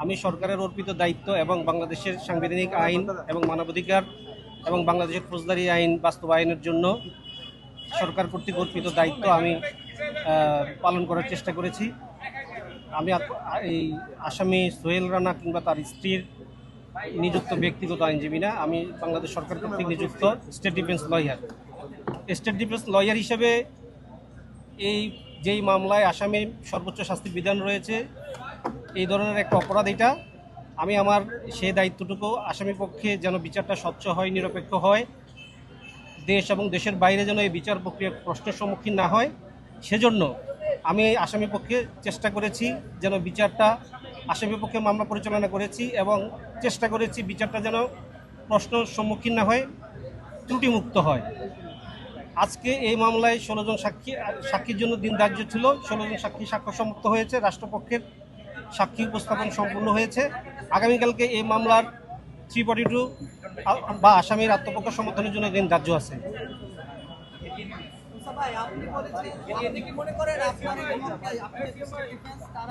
আমি সরকারের অর্পিত দায়িত্ব এবং বাংলাদেশের সাংবিধানিক আইন এবং মানবাধিকার এবং বাংলাদেশের ফৌজদারি আইন বাস্তবায়নের জন্য সরকার কর্তৃক অর্পিত দায়িত্ব আমি পালন করার চেষ্টা করেছি। আমি এই আসামি সোহেল রানা কিংবা তার স্ত্রীর নিযুক্ত ব্যক্তিগত আইনজীবী না, আমি বাংলাদেশ সরকার কর্তৃক নিযুক্ত state defence lawyer. State defence lawyer হিসেবে যেই মামলায় আসামির সর্বোচ্চ শাস্তির বিধান রয়েছে, এই ধরনের একটা অপরাধ এটা, আমি আমার সেই দায়িত্বটুকু আসামি পক্ষে যেন বিচারটা স্বচ্ছ হয়, নিরপেক্ষ হয়, দেশ এবং দেশের বাইরে যেন এই বিচার প্রক্রিয়ার প্রশ্নের সম্মুখীন না হয়, সেজন্য আমি আসামি পক্ষে চেষ্টা করেছি যেন বিচারটা আসামি পক্ষে মামলা পরিচালনা করেছি এবং চেষ্টা করেছি বিচারটা যেন প্রশ্নের সম্মুখীন না হয়, ত্রুটিমুক্ত হয়। আজকে এই মামলায় 16 জন সাক্ষীর জন্য দিন ধার্য ছিল। 16 জন সাক্ষী সাক্ষ্য সমাপ্ত হয়েছে, রাষ্ট্রপক্ষের সাক্ষী উপস্থাপন সম্পূর্ণ হয়েছে। আগামীকালকে এই মামলার 342 বা আসামির আত্মপক্ষ সমর্থনের জন্য দিন ধার্য আছে। আপনি কি মনে করেন আপনার